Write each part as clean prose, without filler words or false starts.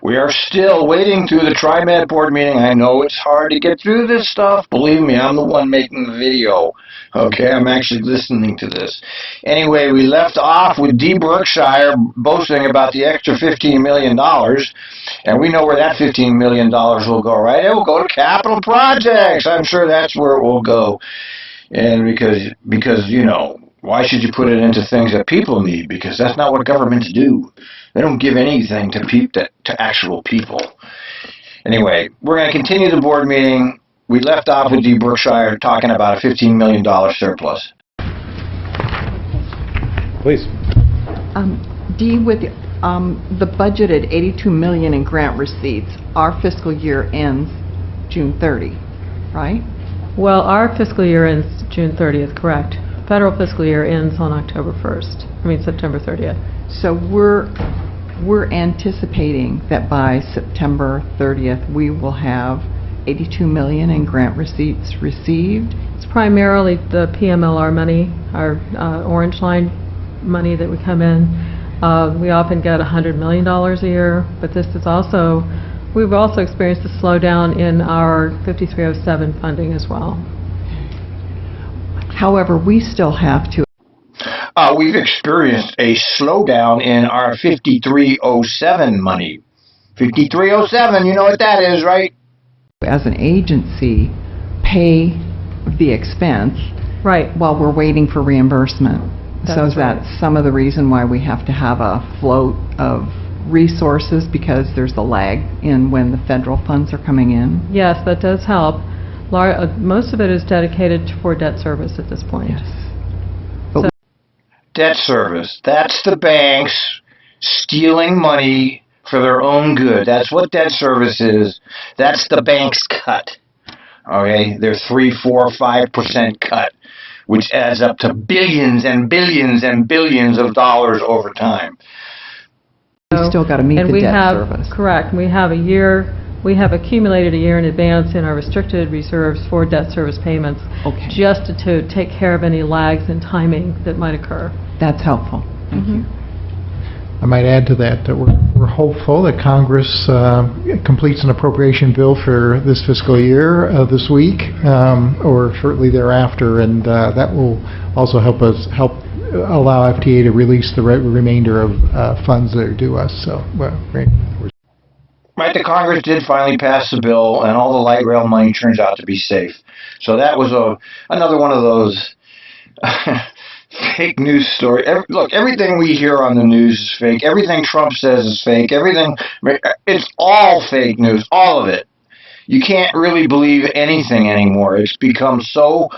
We are still waiting through the Trimet board meeting. I know it's hard to get through this stuff. Believe me, I'm the one making the video. Okay, I'm actually listening to this. Anyway, we left off with D. Berkshire boasting about the extra $15 million, and we know where that $15 million will go, right? It will go to capital projects. I'm sure that's where it will go. And because you know, why should you put it into things that people need? Because that's not what governments do. They don't give anything to actual people. Anyway, we're going to continue the board meeting. We left off with D. Berkshire talking about a $15 million surplus. Please. D, with the budget at $82 million in grant receipts, our fiscal year ends June 30, right? Well, our fiscal year ends June 30th, correct. Federal fiscal year ends on September 30th. So we're anticipating that by September 30th we will have $82 million in grant receipts received. It's primarily the PMLR money, our orange line money that we come in. We often get $100 million a year, but we've also experienced a slowdown in our 5307 funding as well. However, we still have to. We've experienced a slowdown in our 5307 money. 5307, you know what that is, right? As an agency, pay the expense right while we're waiting for reimbursement. So that's some of the reason why we have to have a float of resources, because there's a lag in when the federal funds are coming in. Yes, that does help. Most of it is dedicated for debt service at this point. Yes. Debt service. That's the banks stealing money for their own good. That's what debt service is. That's the bank's cut. Okay? Their 3, 4, 5% cut, which adds up to billions and billions and billions of dollars over time. We've still got to meet the debt service. Correct. We have accumulated a year in advance in our restricted reserves for debt service payments, just to take care of any lags in timing that might occur. That's helpful. Thank you. I might add to that that we're hopeful that Congress completes an appropriation bill for this fiscal year this week or shortly thereafter, and that will also help allow FTA to release the remainder of funds that are due us. So, Right, the Congress did finally pass the bill, and all the light rail money turns out to be safe. So that was another one of those fake news stories. Look, everything we hear on the news is fake. Everything Trump says is fake. It's all fake news, all of it. You can't really believe anything anymore. It's become so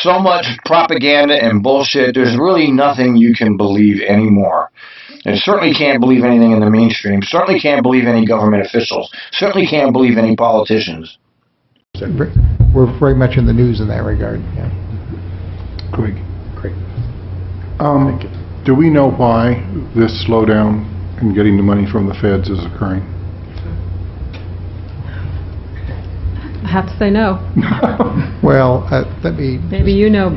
much propaganda and bullshit. There's really nothing you can believe anymore. And certainly can't believe anything in the mainstream. Certainly can't believe any government officials. Certainly can't believe any politicians. We're very much in the news in that regard. Yeah. Great. Thank you. Do we know why this slowdown in getting the money from the feds is occurring? I have to say no. Well, let me... Maybe you know.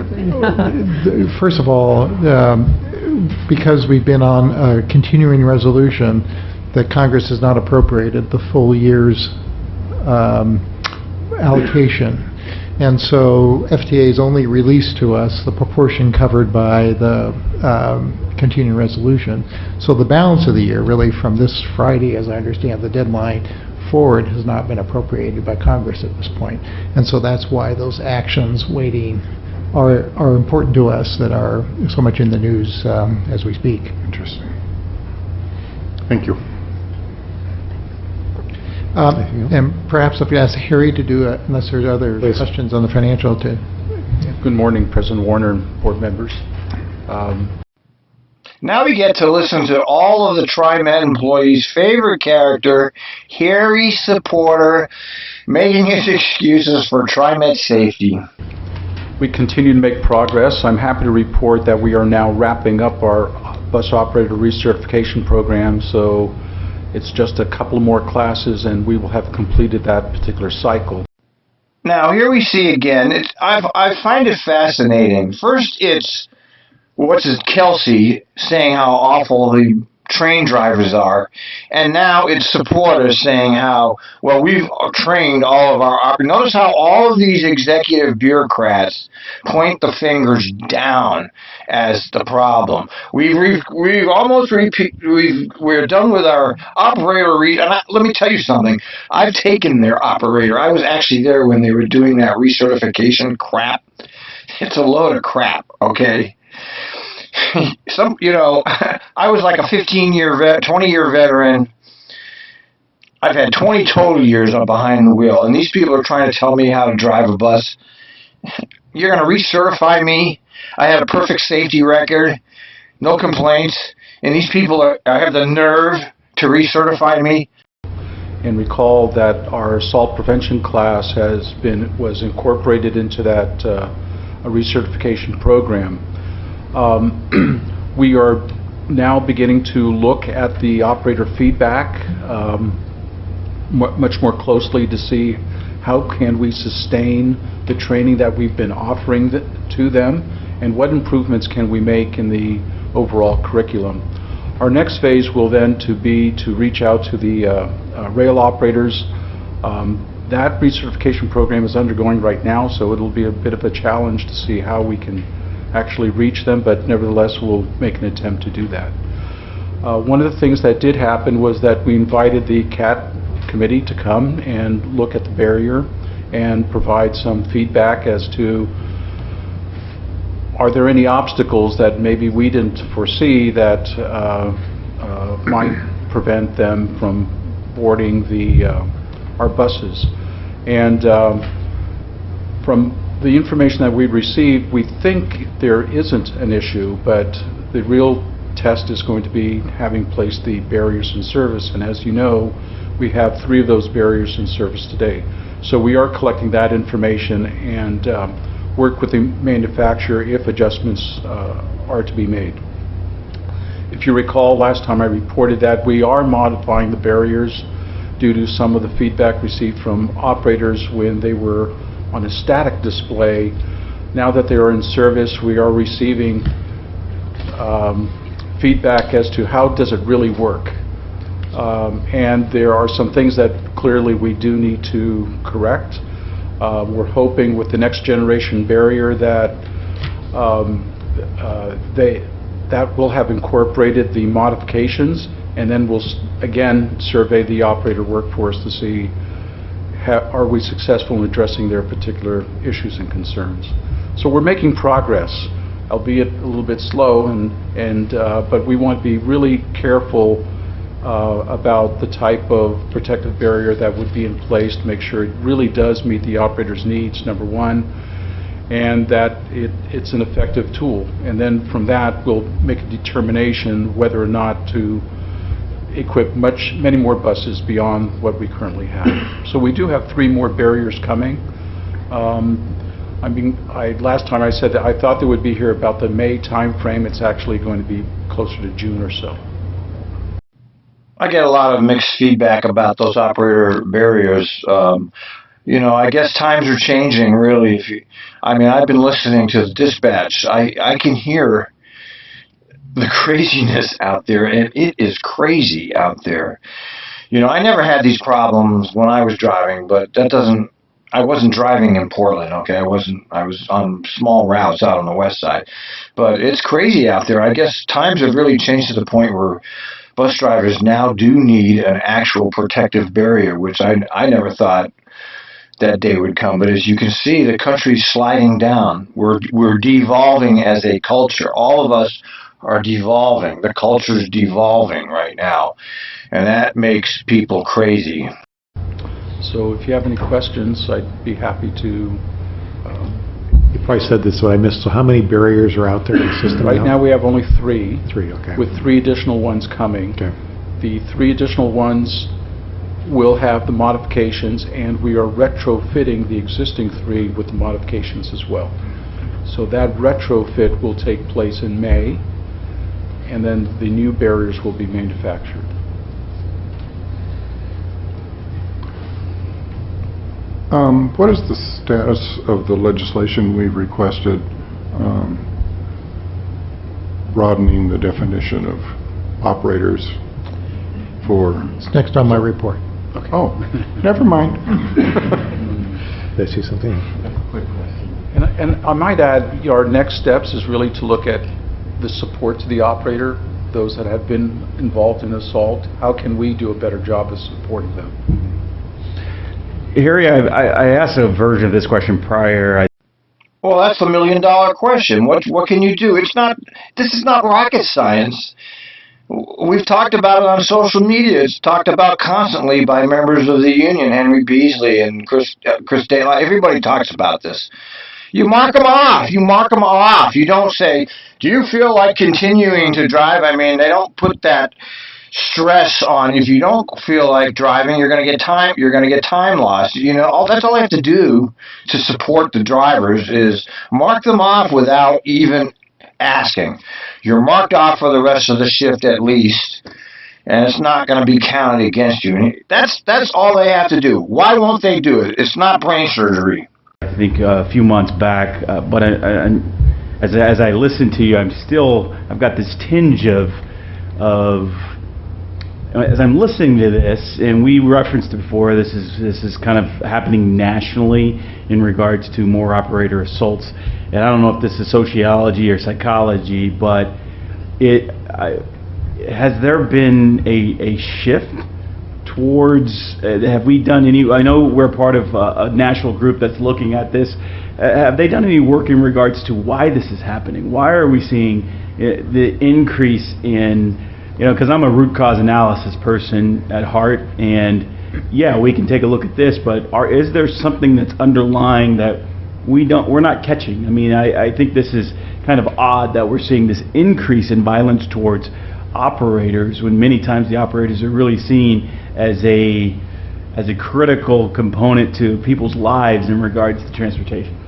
First of all, because we've been on a continuing resolution that Congress has not appropriated the full year's allocation. And so FTA has only released to us the proportion covered by the continuing resolution. So the balance of the year, really from this Friday, as I understand the deadline, forward has not been appropriated by Congress at this point. And so that's why those actions waiting are important to us, that are so much in the news as we speak. Interesting. Thank you. And perhaps if you ask Harry to do it, unless there's other questions on the financial. Good morning, President Warner and board members. Now we get to listen to all of the Trimet employees' favorite character, Harry Sapporta, making his excuses for Trimet safety. We continue to make progress. I'm happy to report that we are now wrapping up our bus operator recertification program, so it's just a couple more classes and we will have completed that particular cycle. Now here we see again, I find it fascinating. First it's Kelsey saying how awful the train drivers are. And now it's supporters saying how, well, we've trained all of our operators. Notice how all of these executive bureaucrats point the fingers down as the problem. We've almost we're done with our operator let me tell you something. I've taken their operator. I was actually there when they were doing that recertification crap. It's a load of crap, okay? I was like a 15-year vet, 20-year veteran. I've had 20 total years behind the wheel, and these people are trying to tell me how to drive a bus. You're going to recertify me? I had a perfect safety record, no complaints, and these people have the nerve to recertify me? And recall that our assault prevention class was incorporated into that a recertification program. We are now beginning to look at the operator feedback much more closely to see how can we sustain the training that we've been offering to them, and what improvements can we make in the overall curriculum. Our next phase will then be to reach out to the rail operators. That recertification program is undergoing right now, so it'll be a bit of a challenge to see how we can actually reach them, but nevertheless we'll make an attempt to do that. One of the things that did happen was that we invited the CAT committee to come and look at the barrier and provide some feedback as to, are there any obstacles that maybe we didn't foresee that might prevent them from boarding our buses. And from the information that we received, we think there isn't an issue, but the real test is going to be having placed the barriers in service. And as you know, we have 3 of those barriers in service today. So we are collecting that information and work with the manufacturer if adjustments are to be made. If you recall, last time I reported that we are modifying the barriers due to some of the feedback received from operators when they were on a static display. Now that they are in service, we are receiving feedback as to how does it really work. And there are some things that clearly we do need to correct. We're hoping with the next generation barrier that that will have incorporated the modifications, and then we'll again survey the operator workforce to see are we successful in addressing their particular issues and concerns. So we're making progress, albeit a little bit slow, but we want to be really careful about the type of protective barrier that would be in place to make sure it really does meet the operator's needs, number one, and that it's an effective tool. And then from that, we'll make a determination whether or not to equip many more buses beyond what we currently have. So we do have 3 more barriers coming. Last time I said that I thought they would be here about the May time frame. It's actually going to be closer to June or so. I get a lot of mixed feedback about those operator barriers. I guess times are changing, really. I've been listening to the dispatch. I can hear the craziness out there, and it is crazy out there. I never had these problems when I was driving, but I wasn't driving in Portland, okay? I was on small routes out on the west side. But it's crazy out there. I guess times have really changed to the point where bus drivers now do need an actual protective barrier, which I never thought that day would come. But as you can see, the country's sliding down. We're devolving as a culture. All of us are devolving. The culture's devolving right now, and that makes people crazy. So if you have any questions, I'd be happy to. You probably said this, so I missed. So how many barriers are out there in the system Right now we have only 3. 3, okay. With 3 additional ones coming. Okay. The 3 additional ones will have the modifications, and we are retrofitting the existing 3 with the modifications as well. So that retrofit will take place in May, and then the new barriers will be manufactured. What is the status of the legislation we've requested broadening the definition of operators for, It's next on my report. oh, never mind. Did I see something? And I might add, our next steps is really to look at the support to the operator, those that have been involved in assault. How can we do a better job of supporting them? Harry, I asked a version of this question prior. Well, that's the $1,000,000 question. What can you do? This is not rocket science. We've talked about it on social media. It's talked about constantly by members of the union, Henry Beasley and Chris Daylight. Everybody talks about this. You mark them off. You mark them off. You don't say, do you feel like continuing to drive? I mean, they don't put that stress on. If you don't feel like driving, you're going to get time loss. You know, that's all I have to do to support the drivers is mark them off without even asking. You're marked off for the rest of the shift at least, and it's not going to be counted against you. And that's all they have to do. Why won't they do it? It's not brain surgery. I think a few months back, but as I listen to you, I've got this tinge of as I'm listening to this, and we referenced it before, this is kind of happening nationally in regards to more operator assaults. And I don't know if this is sociology or psychology, but has there been a shift towards, have we done any, I know we're part of a national group that's looking at this, have they done any work in regards to why this is happening? Why are we seeing the increase in, because I'm a root cause analysis person at heart, and yeah, we can take a look at this, but is there something that's underlying that we're not catching? I mean, I think this is kind of odd that we're seeing this increase in violence towards operators when many times the operators are really seen as a critical component to people's lives in regards to transportation.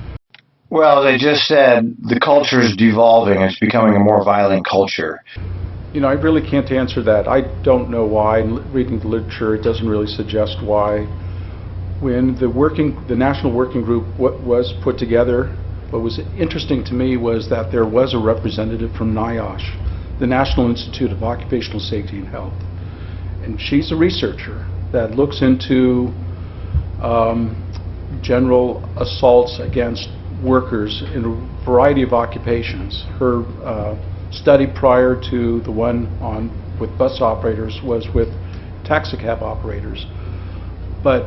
Well, they just said the culture is devolving. It's becoming a more violent culture. I really can't answer that. I don't know why. Reading the literature, it doesn't really suggest why. When the national working group was put together, what was interesting to me was that there was a representative from NIOSH, the National Institute of Occupational Safety and Health. And she's a researcher that looks into general assaults against workers in a variety of occupations. Her study prior to the one with bus operators was with taxicab operators. But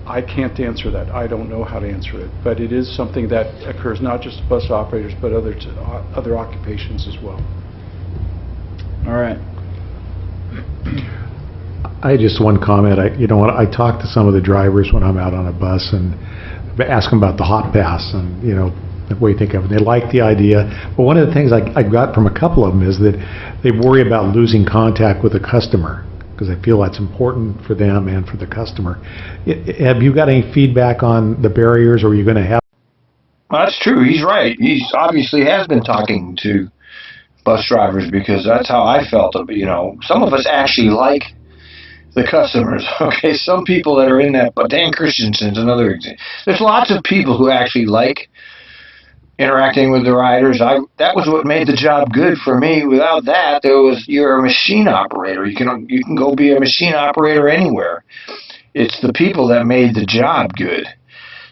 I can't answer that. I don't know how to answer it. But it is something that occurs not just to bus operators, but other occupations as well. All right. I had just one comment. I talk to some of the drivers when I'm out on a bus and ask them about the hot pass and, what do you think of it? They like the idea. But one of the things I got from a couple of them is that they worry about losing contact with the customer because they feel that's important for them and for the customer. Have you got any feedback on the barriers, or are you going to have? Well, that's true. He's right. He obviously has been talking to bus drivers because that's how I felt. Some of us actually like the customers. Okay, some people that are in that, but Dan Christensen's another example. There's lots of people who actually like interacting with the riders. That was what made the job good for me. Without that, you're a machine operator. You can go be a machine operator anywhere. It's the people that made the job good.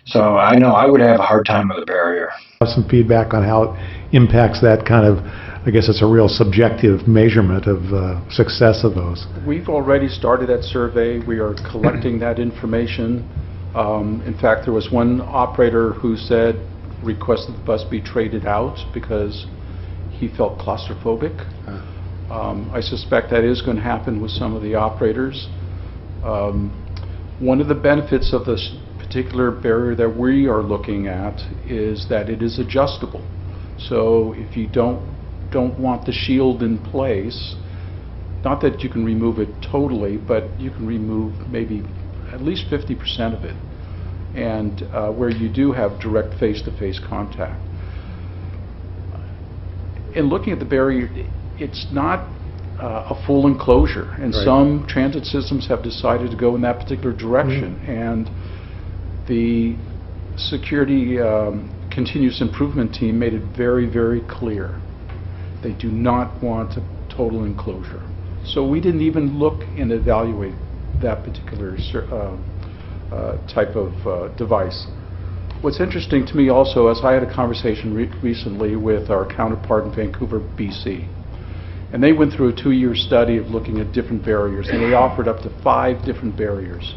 So I know I would have a hard time with the barrier. Some feedback on how it impacts that kind of, I guess it's a real subjective measurement of success of those. We've already started that survey. We are collecting that information. In fact, there was one operator who requested the bus be traded out because he felt claustrophobic. I suspect that is going to happen with some of the operators. One of the benefits of this particular barrier that we are looking at is that it is adjustable. So if you don't want the shield in place, not that you can remove it totally, but you can remove maybe at least 50% of it, and where you do have direct face-to-face contact. In looking at the barrier, it's not a full enclosure, and right. Some transit systems have decided to go in that particular direction, and the security continuous improvement team made it very, very clear. They do not want a total enclosure. So we didn't even look and evaluate that particular type of device. What's interesting to me also is I had a conversation recently with our counterpart in Vancouver, BC. And they went through a 2-year study of looking at different barriers, and they offered up to 5 different barriers.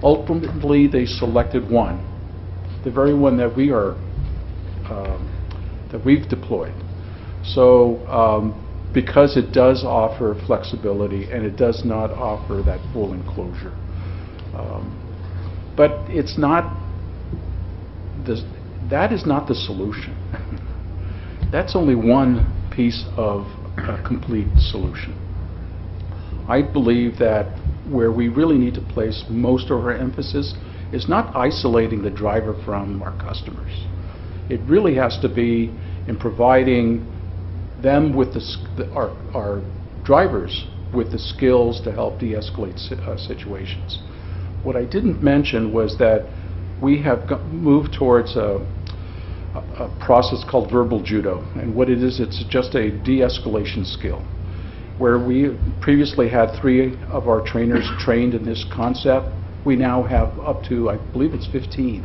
Ultimately, they selected one, the very one that we've deployed. So, because it does offer flexibility and it does not offer that full enclosure. But it's not, that is not the solution. That's only one piece of a complete solution. I believe that where we really need to place most of our emphasis is not isolating the driver from our customers. It really has to be in providing them with our drivers with the skills to help de-escalate situations. What I didn't mention was that we have moved towards a process called verbal judo, and what it is, it's just a de-escalation skill. Where we previously had 3 of our trainers trained in this concept, we now have up to, I believe it's 15.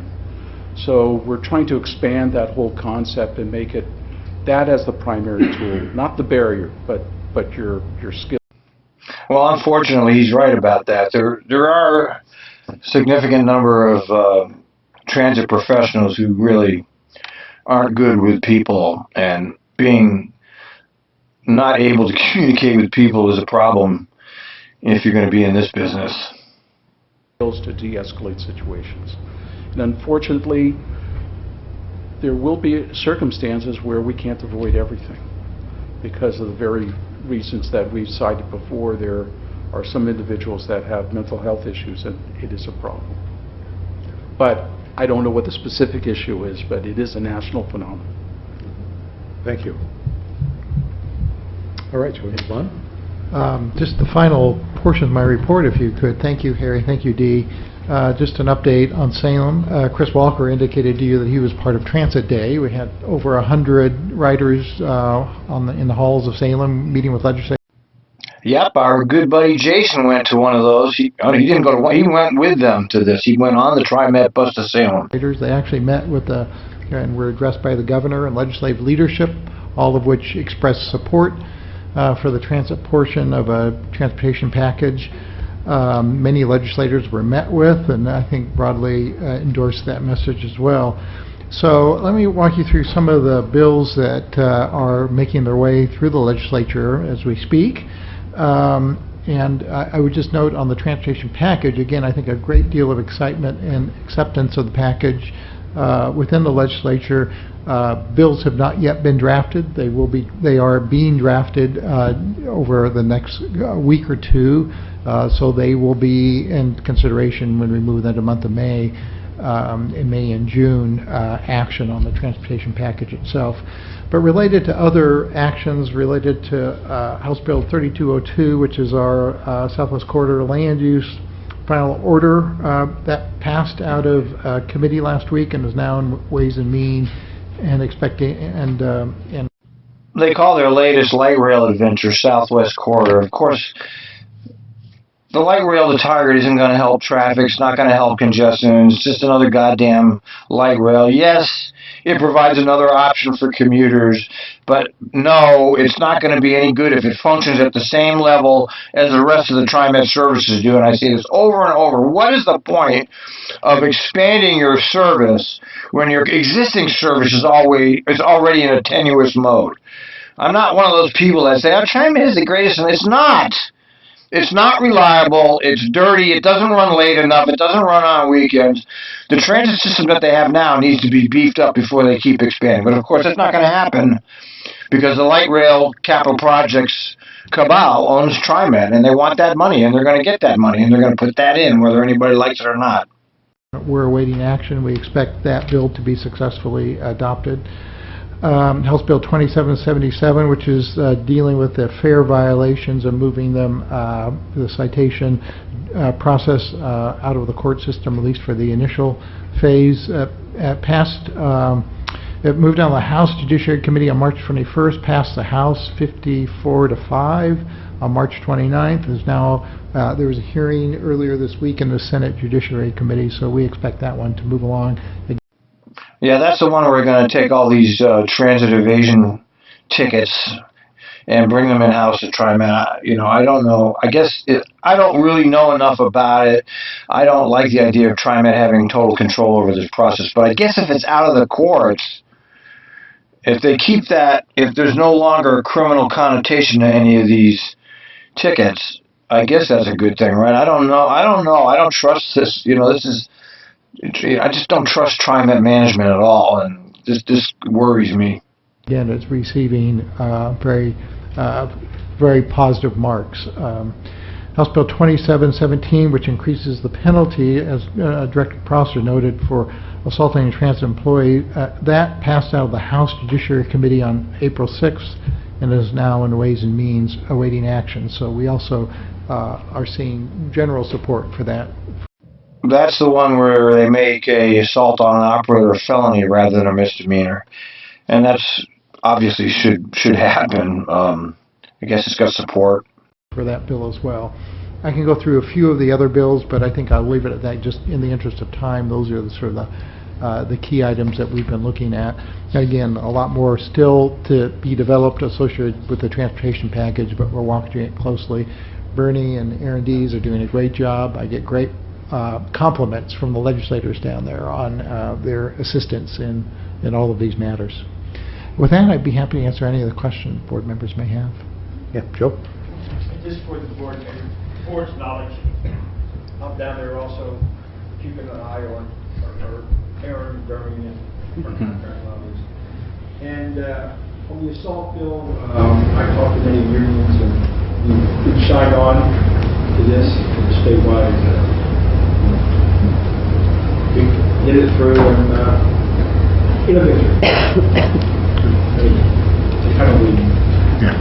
So we're trying to expand that whole concept and make it that as the primary tool, not the barrier, but your skill. Well, unfortunately, he's right about that. There are a significant number of transit professionals who really aren't good with people, and being not able to communicate with people is a problem if you're going to be in this business. To de-escalate situations. And unfortunately, there will be circumstances where we can't avoid everything because of the very reasons that we've cited before. There are some individuals that have mental health issues, and it is a problem. But I don't know what the specific issue is, but it is a national phenomenon. Thank you. All right, shall we move on? Just the final portion of my report, if you could. Thank you, Harry. Thank you, Dee. Just an update on Salem. Chris Walker indicated to you that he was part of Transit Day. We had over 100 riders in the halls of Salem meeting with legislators. Yep, our good buddy Jason went to one of those. He didn't go to one. He went with them to this. He went on the Trimet bus to Salem. They actually met with and were addressed by the governor and legislative leadership, all of which expressed support for the transit portion of a transportation package. Many legislators were met with, and I think broadly endorsed that message as well. So let me walk you through some of the bills that are making their way through the legislature as we speak. And I would just note on the transportation package, again, I think a great deal of excitement and acceptance of the package within the legislature. Bills have not yet been drafted. They are being drafted over the next week or two. So they will be in consideration when we move into the month of May, in May and June, action on the transportation package itself. But related to other actions related to House Bill 3202, which is our Southwest Corridor land use final order that passed out of committee last week and is now in Ways and Means and expecting and They call their latest light rail adventure Southwest Corridor. Of course, the light rail to Target isn't going to help traffic. It's not going to help congestion. It's just another goddamn light rail. Yes, it provides another option for commuters, but no, it's not going to be any good if it functions at the same level as the rest of the Trimet services do. And I say this over and over. What is the point of expanding your service when your existing service is already in a tenuous mode? I'm not one of those people that say, oh, Trimet is the greatest, and it's not. It's not reliable, it's dirty, it doesn't run late enough, it doesn't run on weekends. The transit system that they have now needs to be beefed up before they keep expanding. But of course, that's not going to happen because the light rail capital projects cabal owns Trimet, and they want that money, and they're going to get that money, and they're going to put that in whether anybody likes it or not. We're awaiting action. We expect that bill to be successfully adopted. House Bill 2777, which is dealing with the fare violations and moving them, the citation process out of the court system, at least for the initial phase, passed It moved on to the House Judiciary Committee on March 21st, passed the House 54-5 on March 29th. Is now there was a hearing earlier this week in the Senate Judiciary Committee, so we expect that one to move along. Yeah, that's the one where we're going to take all these transit evasion tickets and bring them in-house to Trimet. You know, I don't know. I guess I don't really know enough about it. I don't like the idea of Trimet having total control over this process. But I guess if it's out of the courts, if they keep that, if there's no longer a criminal connotation to any of these tickets, I guess that's a good thing, right? I don't know. I don't trust this. You know, I just don't trust Trimet management at all, and this worries me. Again, it's receiving very positive marks. House Bill 2717, which increases the penalty, as Director Prosser noted, for assaulting a transit employee, that passed out of the House Judiciary Committee on April 6th and is now in Ways and Means awaiting action. So we also are seeing general support for that. That's the one where they make a assault on an operator a felony rather than a misdemeanor, and that's obviously should happen. I guess it's got support for that bill as well. I can go through a few of the other bills, but I think I'll leave it at that just in the interest of time. Those are the key items that we've been looking at. Again, a lot more still to be developed associated with the transportation package, but we're watching it closely. Bernie and Aaron Dees are doing a great job. I get great compliments from the legislators down there on their assistance in all of these matters. With that, I'd be happy to answer any of the questions board members may have. Yeah, Joe? Just for the board's knowledge, I'm down there also keeping an eye on our Aaron, Bernie, and our contract lobbies. And on the assault bill, I talked to many unions, and we signed on to this statewide. We get it through, and get a victory. It's kind of leading. Yeah.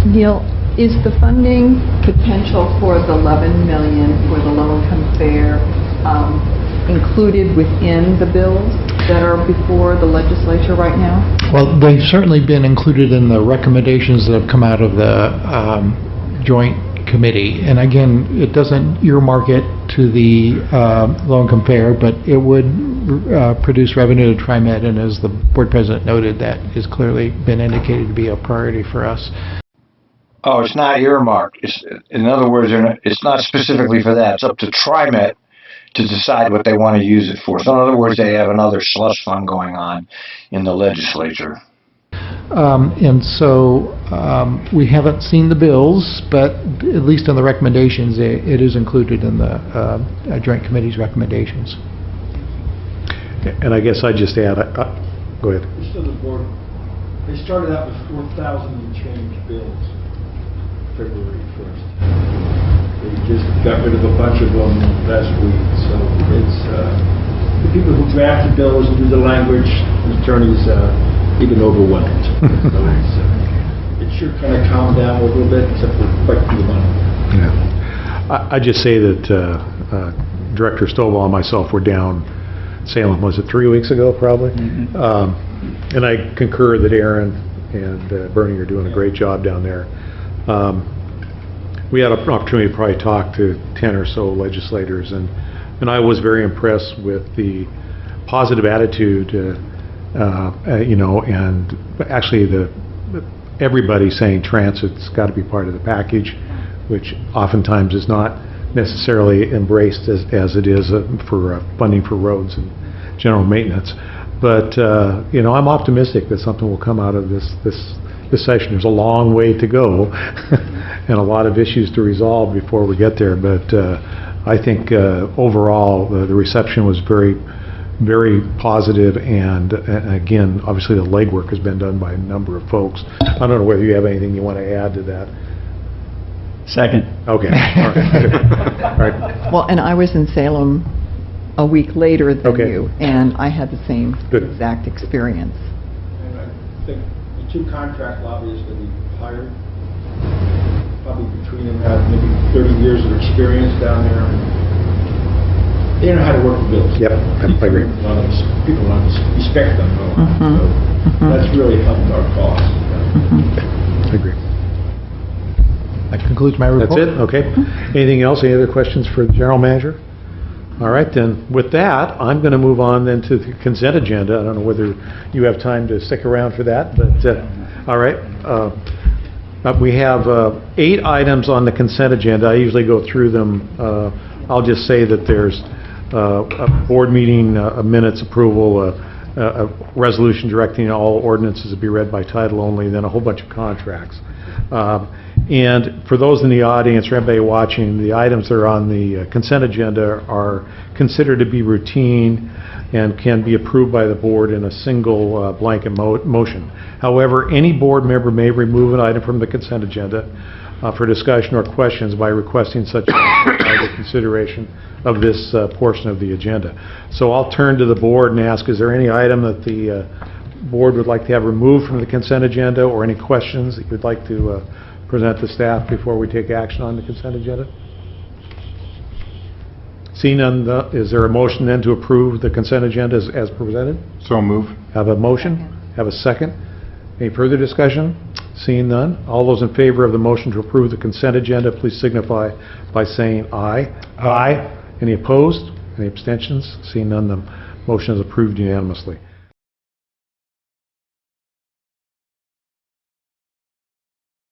Neil, is the funding potential for the $11 million for the low-income fare included within the bills that are before the legislature right now? Well, they've certainly been included in the recommendations that have come out of the joint committee. And again, it doesn't earmark it to the low-income fare, but it would produce revenue to Trimet, and as the board president noted, that has clearly been indicated to be a priority for us. Oh, it's not earmarked. In other words, it's not specifically for that. It's up to Trimet to decide what they want to use it for. So in other words, they have another slush fund going on in the legislature. And so we haven't seen the bills, but at least in the recommendations, it is included in the Joint Committee's recommendations. And I guess I'd just add, go ahead. Just on the board, they started out with 4,000 and change bills February 1st. They just got rid of a bunch of them last week. So it's the people who draft the bills and do the language, the attorneys even overwhelmed. So it should kind of calm down a little bit, except for fighting the money. Yeah. I just say that Director Stovall and myself were down Salem, was it 3 weeks ago, probably? Mm-hmm. And I concur that Aaron and Bernie are doing a great job down there. We had an opportunity to probably talk to 10 or so legislators, and I was very impressed with the positive attitude, you know, and actually everybody saying transit's got to be part of the package, which oftentimes is not necessarily embraced as it is for funding for roads and general maintenance. But you know, I'm optimistic that something will come out of this session. There's a long way to go and a lot of issues to resolve before we get there. But I think overall the reception was very, very positive, and again, obviously the legwork has been done by a number of folks. I don't know whether you have anything you want to add to that. Second. Okay. All right. All right. Well, and I was in Salem a week later than you, and I had the same exact experience. And I think the two contract lobbyists that we hired, probably between them, have maybe 30 years of experience down there. And they know how to work the bills. Yep, I agree. People want to respect them. So that's really helped our cause. I agree. That concludes my report. That's it? Okay. Anything else? Any other questions for the general manager? All right, then, with that, I'm going to move on then to the consent agenda. I don't know whether you have time to stick around for that, but, all right. We have 8 items on the consent agenda. I usually go through them. I'll just say that there's a board meeting minutes approval, a resolution directing all ordinances to be read by title only, then a whole bunch of contracts. And for those in the audience or anybody watching, the items that are on the consent agenda are considered to be routine and can be approved by the board in a single blanket motion. However, any board member may remove an item from the consent agenda for discussion or questions by requesting such consideration of this portion of the agenda. So I'll turn to the board and ask, is there any item that the board would like to have removed from the consent agenda, or any questions that you'd like to present to staff before we take action on the consent agenda? Seeing none, is there a motion then to approve the consent agenda as presented? So move. Have a motion? Have a second? Any further discussion? Seeing none, all those in favor of the motion to approve the consent agenda, please signify by saying aye. Aye. Any opposed? Any abstentions? Seeing none, the motion is approved unanimously.